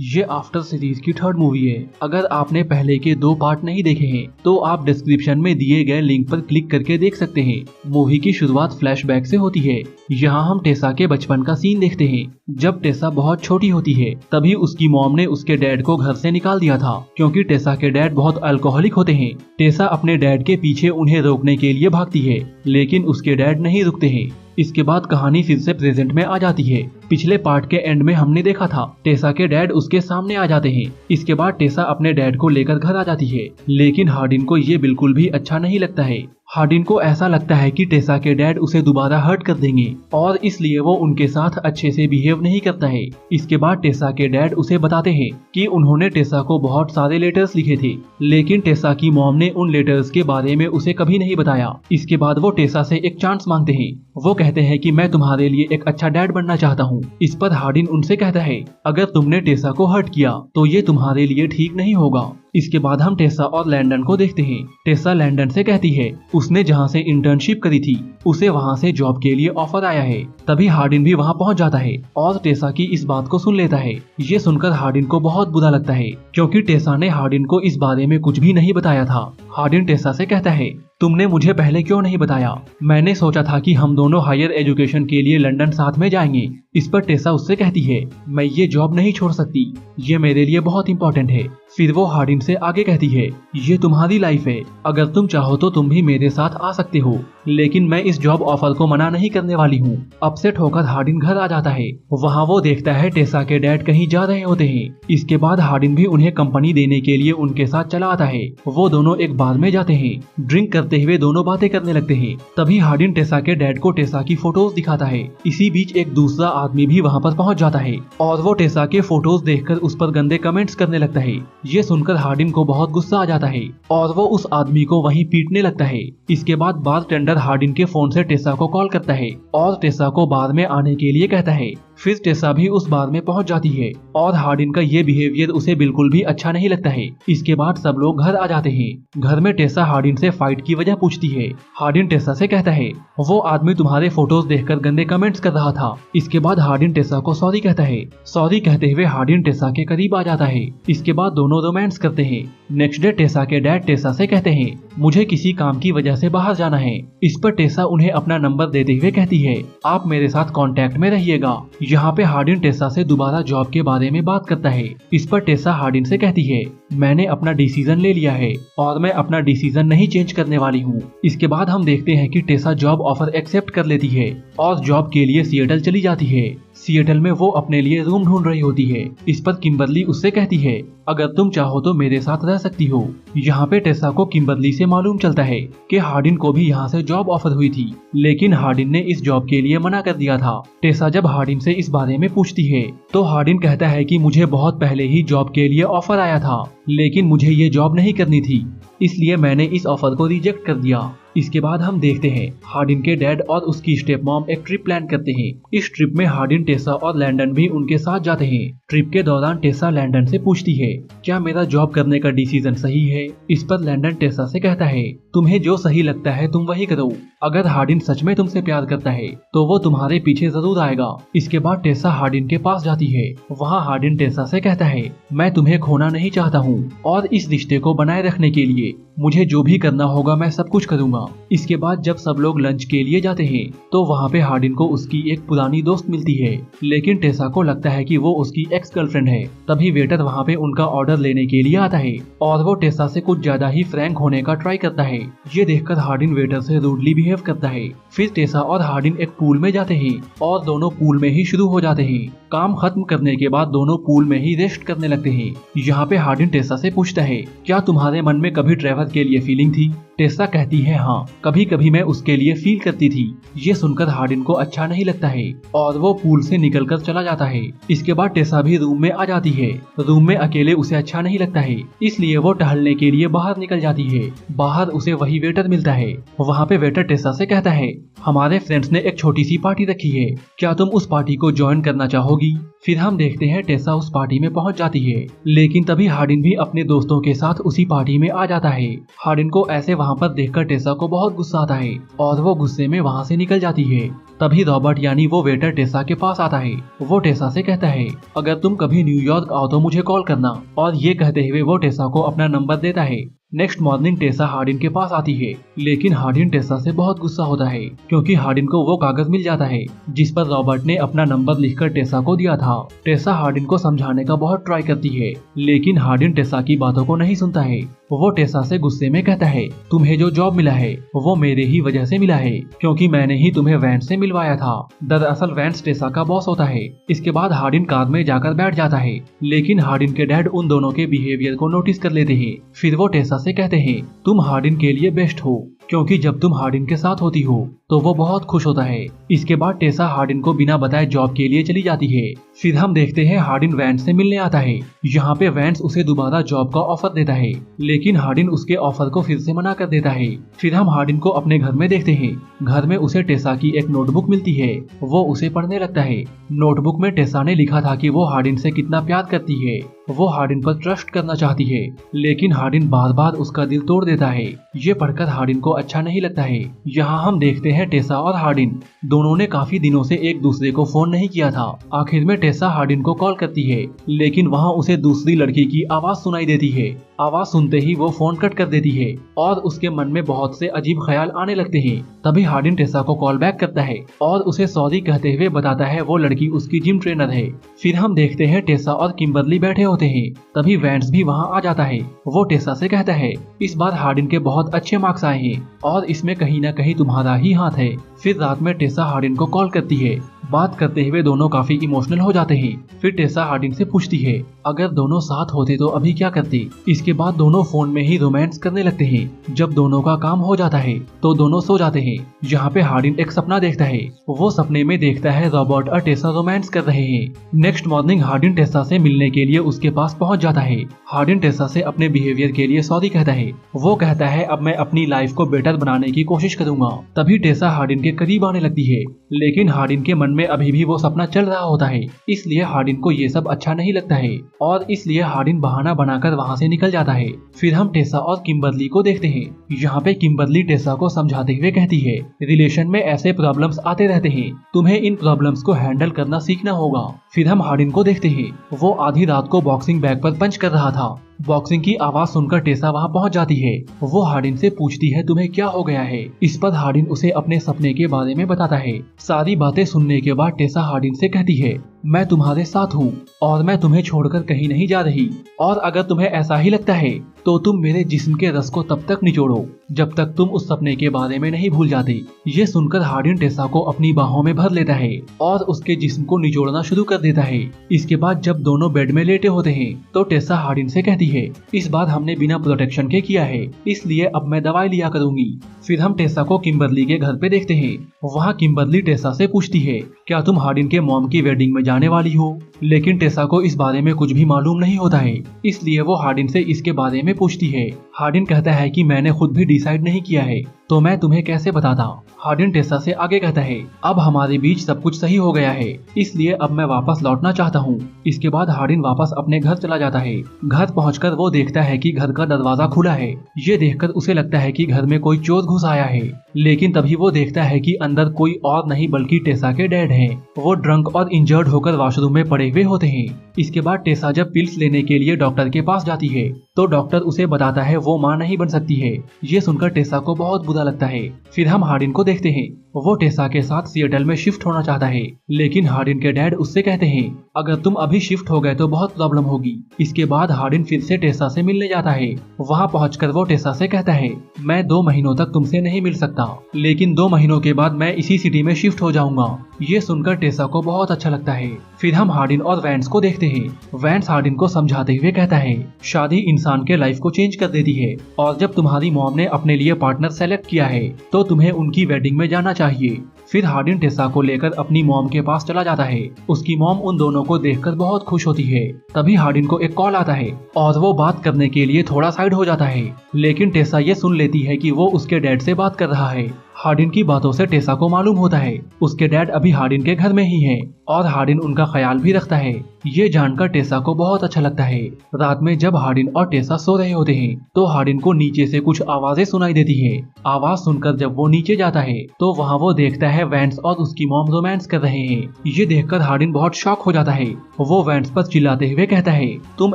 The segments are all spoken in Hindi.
ये आफ्टर सीरीज की थर्ड मूवी है। अगर आपने पहले के 2 पार्ट नहीं देखे हैं तो आप डिस्क्रिप्शन में दिए गए लिंक पर क्लिक करके देख सकते हैं। मूवी की शुरुआत फ्लैशबैक से होती है। यहाँ हम टेसा के बचपन का सीन देखते हैं। जब टेसा बहुत छोटी होती है तभी उसकी मॉम ने उसके डैड को घर से निकाल दिया था क्योंकि टेसा के डैड बहुत अल्कोहलिक होते हैं। टेसा अपने डैड के पीछे उन्हें रोकने के लिए भागती है लेकिन उसके डैड नहीं रुकते हैं। इसके बाद कहानी फिर से प्रेजेंट में आ जाती है। पिछले पार्ट के एंड में हमने देखा था टेसा के डैड उसके सामने आ जाते हैं। इसके बाद टेसा अपने डैड को लेकर घर आ जाती है लेकिन हार्डिन को ये बिल्कुल भी अच्छा नहीं लगता है। हार्डिन को ऐसा लगता है कि टेसा के डैड उसे दोबारा हर्ट कर देंगे और इसलिए वो उनके साथ अच्छे से बिहेव नहीं करता है। इसके बाद टेसा के डैड उसे बताते हैं कि उन्होंने टेसा को बहुत सारे लेटर्स लिखे थे लेकिन टेसा की मॉम ने उन लेटर्स के बारे में उसे कभी नहीं बताया। इसके बाद वो टेसा से एक चांस मांगते हैं। वो कहते हैं कि मैं तुम्हारे लिए एक अच्छा डैड बनना चाहता हूँ। इस पर हार्डिन उनसे कहता है अगर तुमने टेसा को हर्ट किया तो ये तुम्हारे लिए ठीक नहीं होगा। इसके बाद हम टेसा और लैंडन को देखते हैं। टेसा लैंडन से कहती है उसने जहाँ से इंटर्नशिप करी थी उसे वहाँ से जॉब के लिए ऑफर आया है। तभी हार्डिन भी वहाँ पहुँच जाता है और टेसा की इस बात को सुन लेता है। ये सुनकर हार्डिन को बहुत बुरा लगता है क्योंकि टेसा ने हार्डिन को इस बारे में कुछ भी नहीं बताया था। हार्डिन टेसा से कहता है तुमने मुझे पहले क्यों नहीं बताया? मैंने सोचा था कि हम दोनों हायर एजुकेशन के लिए लंदन साथ में जाएंगे। इस पर टेसा उससे कहती है मैं ये जॉब नहीं छोड़ सकती, ये मेरे लिए बहुत इंपॉर्टेंट है। फिर वो हार्डिन से आगे कहती है ये तुम्हारी लाइफ है, अगर तुम चाहो तो तुम भी मेरे साथ आ सकते हो लेकिन मैं इस जॉब ऑफर को मना नहीं करने वाली हूँ। अपसेट होकर हार्डिन घर आ जाता है। वहाँ वो देखता है टेसा के डैड कहीं जा रहे होते हैं। इसके बाद हार्डिन भी उन्हें कंपनी देने के लिए उनके साथ चला आता है। वो दोनों एक बार में जाते हैं। ड्रिंक करते हुए दोनों बातें करने लगते हैं। तभी हार्डिन टेसा के डैड को टेसा की फोटोज दिखाता है। इसी बीच एक दूसरा आदमी भी वहाँ पर पहुँच जाता है और वो टेसा के फोटोज देखकर उस पर गंदे कमेंट्स करने लगता है। ये सुनकर हार्डिन को बहुत गुस्सा आ जाता है और वो उस आदमी को वहीं पीटने लगता है। इसके बाद बारटेंडर हार्डिन के फोन से टेसा को कॉल करता है और टेसा को बार में आने के लिए कहता है। फिर टेसा भी उस बार में पहुंच जाती है और हार्डिन का ये बिहेवियर उसे बिल्कुल भी अच्छा नहीं लगता है। इसके बाद सब लोग घर आ जाते हैं। घर में टेसा हार्डिन से फाइट की वजह पूछती है। हार्डिन टेसा से कहता है वो आदमी तुम्हारे फोटोज देखकर गंदे कमेंट्स कर रहा था। इसके बाद हार्डिन टेसा को सॉरी कहता है। सॉरी कहते हुए हार्डिन टेसा के करीब आ जाता है। इसके बाद दोनों रोमांस करते हैं। नेक्स्ट डे टेसा के डैड टेसा से कहते हैं मुझे किसी काम की वजह से बाहर जाना है। इस पर टेसा उन्हें अपना नंबर देते हुए कहती है आप मेरे साथ कांटेक्ट में रहिएगा। यहाँ पे हार्डिन टेसा से दोबारा जॉब के बारे में बात करता है। इस पर टेसा हार्डिन से कहती है मैंने अपना डिसीजन ले लिया है और मैं अपना डिसीजन नहीं चेंज करने वाली हूँ। इसके बाद हम देखते हैं कि टेसा जॉब ऑफर एक्सेप्ट कर लेती है और जॉब के लिए सिएटल चली जाती है। सिएटल में वो अपने लिए रूम ढूंढ रही होती है। इस पर किम्बरली उससे कहती है अगर तुम चाहो तो मेरे साथ रह सकती हो। यहाँ पे टेसा को किम्बरली से मालूम चलता है कि हार्डिन को भी यहाँ से जॉब ऑफर हुई थी लेकिन हार्डिन ने इस जॉब के लिए मना कर दिया था। टेसा जब हार्डिन से इस बारे में पूछती है तो हार्डिन कहता है कि मुझे बहुत पहले ही जॉब के लिए ऑफर आया था लेकिन मुझे ये जॉब नहीं करनी थी, इसलिए मैंने इस ऑफर को रिजेक्ट कर दिया। इसके बाद हम देखते हैं हार्डिन के डैड और उसकी स्टेप मॉम एक ट्रिप प्लान करते हैं। इस ट्रिप में हार्डिन टेसा और लैंडन भी उनके साथ जाते हैं। ट्रिप के दौरान टेसा लैंडन से पूछती है क्या मेरा जॉब करने का डिसीजन सही है? इस पर लैंडन टेसा से कहता है तुम्हें जो सही लगता है तुम वही करो। अगर हार्डिन सच में तुमसे प्यार करता है तो वो तुम्हारे पीछे जरूर आएगा। इसके बाद टेसा हार्डिन के पास जाती है। वहाँ हार्डिन टेसा से कहता है मैं तुम्हें खोना नहीं चाहता हूँ और इस रिश्ते को बनाए रखने के लिए मुझे जो भी करना होगा मैं सब कुछ करूंगा। इसके बाद जब सब लोग लंच के लिए जाते हैं तो वहाँ पे हार्डिन को उसकी एक पुरानी दोस्त मिलती है लेकिन टेसा को लगता है कि वो उसकी एक्स गर्लफ्रेंड है। तभी वेटर वहाँ पे उनका ऑर्डर लेने के लिए आता है और वो टेसा से कुछ ज्यादा ही फ्रैंक होने का ट्राई करता है। ये देखकर हार्डिन वेटर से रूडली बिहेव करता है। फिर टेसा और हार्डिन एक पूल में जाते हैं और दोनों पूल में ही शुरू हो जाते हैं। काम खत्म करने के बाद दोनों पूल में ही रेस्ट करने लगते हैं। यहाँ पे हार्डिन टेसा से पूछता है क्या तुम्हारे मन में कभी ट्रेवर के लिए फीलिंग थी? टेसा कहती है हाँ, कभी कभी मैं उसके लिए फील करती थी। ये सुनकर हार्डिन को अच्छा नहीं लगता है और वो पूल से निकलकर चला जाता है। इसके बाद टेसा भी रूम में आ जाती है। रूम में अकेले उसे अच्छा नहीं लगता है इसलिए वो टहलने के लिए बाहर निकल जाती है। बाहर उसे वही वेटर मिलता है। वहाँ पे वेटर टेसा से कहता है हमारे फ्रेंड्स ने एक छोटी सी पार्टी रखी है, क्या तुम उस पार्टी को ज्वाइन करना चाहोगी? फिर हम देखते हैं टेसा उस पार्टी में पहुंच जाती है लेकिन तभी हार्डिन भी अपने दोस्तों के साथ उसी पार्टी में आ जाता है। हार्डिन को ऐसे वहाँ पर देखकर टेसा को बहुत गुस्सा आता है और वो गुस्से में वहाँ से निकल जाती है। तभी रॉबर्ट यानी वो वेटर टेसा के पास आता है। वो टेसा से कहता है अगर तुम कभी न्यूयॉर्क आओ तो मुझे कॉल करना, और ये कहते हुए वो टेसा को अपना नंबर देता है। नेक्स्ट मॉर्निंग टेसा हार्डिन के पास आती है, लेकिन हार्डिन टेसा से बहुत गुस्सा होता है क्योंकि हार्डिन को वो कागज मिल जाता है जिस पर रॉबर्ट ने अपना नंबर लिखकर टेसा को दिया था। टेसा हार्डिन को समझाने का बहुत ट्राई करती है, लेकिन हार्डिन टेसा की बातों को नहीं सुनता है। वो टेसा से गुस्से में कहता है तुम्हें जो जॉब मिला है वो मेरे ही वजह से मिला है, क्योंकि मैंने ही तुम्हें वैंस से मिलवाया था। दरअसल वैंस टेसा का बॉस होता है। इसके बाद हार्डिन कार में जाकर बैठ जाता है, लेकिन हार्डिन के डैड उन दोनों के बिहेवियर को नोटिस कर लेते हैं। फिर वो टेसा से कहते हैं तुम हार्डिन के लिए बेस्ट हो, क्योंकि जब तुम हार्डिन के साथ होती हो तो वो बहुत खुश होता है। इसके बाद टेसा हार्डिन को बिना बताए जॉब के लिए चली जाती है। फिर हम देखते हैं हार्डिन वैंस से मिलने आता है। यहाँ पे वैंस उसे दोबारा जॉब का ऑफर देता है, लेकिन हार्डिन उसके ऑफर को फिर से मना कर देता है। फिर हम हार्डिन को अपने घर में देखते हैं। घर में उसे टेसा की एक नोटबुक मिलती है। वो उसे पढ़ने लगता है। नोटबुक में टेसा ने लिखा था कि वो हार्डिन से कितना प्यार करती है, वो हार्डिन पर ट्रस्ट करना चाहती है, लेकिन हार्डिन बार बार उसका दिल तोड़ देता है। ये पढ़कर हार्डिन को अच्छा नहीं लगता है। यहाँ हम देखते हैं टेसा और हार्डिन दोनों ने काफी दिनों से एक दूसरे को फोन नहीं किया था। आखिर में टेसा हार्डिन को कॉल करती है, लेकिन वहाँ उसे दूसरी लड़की की आवाज सुनाई देती है। आवाज सुनते ही वो फोन कट कर देती है और उसके मन में बहुत से अजीब ख्याल आने लगते हैं। तभी हार्डिन टेसा को कॉल बैक करता है और उसे सॉरी कहते हुए बताता है वो लड़की उसकी जिम ट्रेनर है। फिर हम देखते हैं टेसा और किम्बरली बैठे होते हैं। तभी वैंस भी वहाँ आ जाता है। वो टेसा से कहता है इस बार हार्डिन के बहुत अच्छे मार्क्स आए हैं और इसमें कहीं ना कहीं तुम्हारा ही हाथ है। फिर रात में टेसा हार्डिन को कॉल करती है। बात करते हुए दोनों काफी इमोशनल हो जाते हैं। फिर टेसा हार्डिन से पूछती है अगर दोनों साथ होते तो अभी क्या करते। इसके बाद दोनों फोन में ही रोमांस करने लगते हैं। जब दोनों का काम हो जाता है तो दोनों सो जाते हैं। यहाँ पे हार्डिन एक सपना देखता है। वो सपने में देखता है रॉबर्ट और टेसा रोमांस कर रहे हैं। नेक्स्ट मॉर्निंग हार्डिन टेसा से मिलने के लिए उसके पास पहुंच जाता है। हार्डिन टेसा से अपने बिहेवियर के लिए सॉरी कहता है। वो कहता है अब मैं अपनी लाइफ को बेटर बनाने की कोशिश करूंगा। तभी टेसा हार्डिन के करीब आने लगती है, लेकिन हार्डिन के मन में अभी भी वो सपना चल रहा होता है, इसलिए हार्डिन को ये सब अच्छा नहीं लगता है और इसलिए हार्डिन बहाना बनाकर वहाँ से निकल जाता है। फिर हम टेसा और किम्बरली को देखते हैं। यहाँ पे किम्बरली टेसा को समझाते हुए कहती है रिलेशन में ऐसे प्रॉब्लम्स आते रहते हैं, तुम्हें इन प्रॉब्लम्स को हैंडल करना सीखना होगा। फिर हम हार्डिन को देखते हैं। वो आधी रात को बॉक्सिंग बैग पर पंच कर रहा था। बॉक्सिंग की आवाज सुनकर टेसा वहाँ पहुँच जाती है। वो हार्डिन से पूछती है तुम्हें क्या हो गया है। इस पर हार्डिन उसे अपने सपने के बारे में बताता है। सारी बातें सुनने के बाद टेसा हार्डिन से कहती है मैं तुम्हारे साथ हूँ और मैं तुम्हें छोड़कर कहीं नहीं जा रही, और अगर तुम्हें ऐसा ही लगता है तो तुम मेरे जिस्म के रस को तब तक निचोड़ो जब तक तुम उस सपने के बारे में नहीं भूल जाते। ये सुनकर हार्डिन टेसा को अपनी बाहों में भर लेता है और उसके जिस्म को निचोड़ना शुरू कर देता है। इसके बाद जब दोनों बेड में लेटे होते हैं तो टेसा हार्डिन से कहती है इस बार हमने बिना प्रोटेक्शन के किया है, इसलिए अब मैं दवाई लिया करूंगी। फिर हम टेसा को किम्बरली के घर पे देखते हैं। वहाँ किम्बरली टेसा से पूछती है क्या तुम हार्डिन के मॉम की वेडिंग में जाने वाली हो, लेकिन टेसा को इस बारे में कुछ भी मालूम नहीं होता है, इसलिए वो हार्डिन से इसके बारे में पूछती है। हार्डिन कहता है कि मैंने खुद भी डिसाइड नहीं किया है तो मैं तुम्हें कैसे बताता। हार्डिन टेसा से आगे कहता है अब हमारे बीच सब कुछ सही हो गया है, इसलिए अब मैं वापस लौटना चाहता हूँ। इसके बाद हार्डिन वापस अपने घर चला जाता है। घर पहुंचकर वो देखता है कि घर का दरवाजा खुला है। ये देखकर उसे लगता है कि घर में कोई चोर घुस आया है, लेकिन तभी वो देखता है कि अंदर कोई और नहीं बल्कि टेसा के डैड हैं। वो ड्रंक और इंजर्ड होकर वॉशरूम में पड़े हुए होते हैं। इसके बाद टेसा जब पिल्स लेने के लिए डॉक्टर के पास जाती है तो डॉक्टर उसे बताता है वो माँ नहीं बन सकती है। ये सुनकर टेसा को बहुत बुरा लगता है। फिर हम हार्डिन को देखते हैं। वो टेसा के साथ सिएटल में शिफ्ट होना चाहता है, लेकिन हार्डिन के डैड उससे कहते हैं अगर तुम अभी शिफ्ट हो गए तो बहुत प्रॉब्लम होगी। इसके बाद हार्डिन फिर से टेसा से मिलने जाता है। वहाँ पहुंचकर वो टेसा से कहता है मैं 2 महीनों तक तुमसे नहीं मिल सकता, लेकिन 2 महीनों के बाद मैं इसी सिटी में शिफ्ट हो जाऊंगा। ये सुनकर टेसा को बहुत अच्छा लगता है। फिर हम हार्डिन और वैंस को देखते हैं। वैंस हार्डिन को समझाते हुए कहता है शादी इंसान के लाइफ को चेंज कर देती है, और जब तुम्हारी मॉम ने अपने लिए पार्टनर सेलेक्ट किया है तो तुम्हें उनकी वेडिंग में जाना चाहिए। फिर हार्डिन टेसा को लेकर अपनी मॉम के पास चला जाता है। उसकी मॉम उन दोनों को देखकर बहुत खुश होती है। तभी हार्डिन को एक कॉल आता है और वो बात करने के लिए थोड़ा साइड हो जाता है, लेकिन टेसा ये सुन लेती है कि वो उसके डैड से बात कर रहा है। हार्डिन की बातों से टेसा को मालूम होता है उसके डैड अभी हार्डिन के घर में ही हैं और हार्डिन उनका ख्याल भी रखता है। ये जानकर टेसा को बहुत अच्छा लगता है। रात में जब हार्डिन और टेसा सो रहे होते हैं तो हार्डिन को नीचे से कुछ आवाजें सुनाई देती है। आवाज सुनकर जब वो नीचे जाता है तो वहाँ वो देखता है वैंस और उसकी मॉम रोमांस कर रहे हैं। ये देखकर हार्डिन बहुत शॉक हो जाता है। वो वैंस पर चिल्लाते हुए कहता है, तुम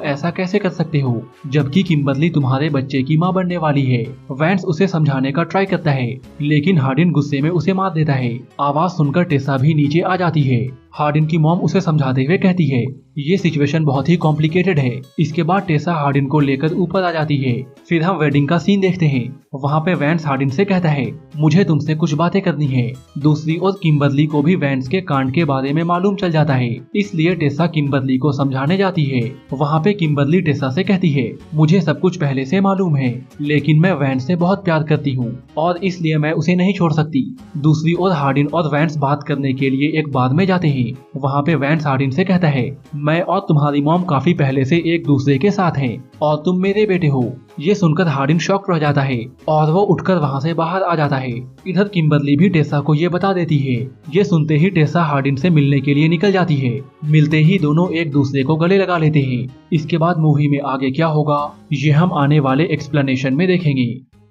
ऐसा कैसे कर सकते हो जबकि किम्बर्ली तुम्हारे बच्चे की माँ बनने वाली है। वैंस उसे समझाने का ट्राई करता है लेकिन हार्डिन गुस्से में उसे मार देता है। आवाज सुनकर टेसा भी नीचे आ जाती है। हार्डिन की मॉम उसे समझाते हुए कहती है, ये सिचुएशन बहुत ही कॉम्प्लिकेटेड है। इसके बाद टेसा हार्डिन को लेकर ऊपर आ जाती है। फिर हम वेडिंग का सीन देखते हैं। वहाँ पे वैंस हार्डिन से कहता है, मुझे तुमसे कुछ बातें करनी है। दूसरी ओर किम्बर्ली को भी वैंस के कांड के बारे में मालूम चल जाता है, इसलिए टेसा किम्बर्ली को समझाने जाती है। वहाँ पे किम्बर्ली टेसा से कहती है, मुझे सब कुछ पहले से मालूम है लेकिन मैं वैंस से बहुत प्यार करती हूँ और इसलिए मैं उसे नहीं छोड़ सकती। दूसरी ओर हार्डिन और वैंस बात करने के लिए एक बार में जाते हैं। वहाँ पे वैंस हार्डिन से कहता है, मैं और तुम्हारी मॉम काफी पहले से एक दूसरे के साथ हैं और तुम मेरे बेटे हो। ये सुनकर हार्डिन शॉक रह जाता है और वो उठकर वहाँ से बाहर आ जाता है। इधर किम्बर्ली भी टेसा को ये बता देती है। ये सुनते ही टेसा हार्डिन से मिलने के लिए निकल जाती है। मिलते ही दोनों एक दूसरे को गले लगा लेते हैं। इसके बाद मूवी में आगे क्या होगा ये हम आने वाले एक्सप्लेनेशन में देखेंगे।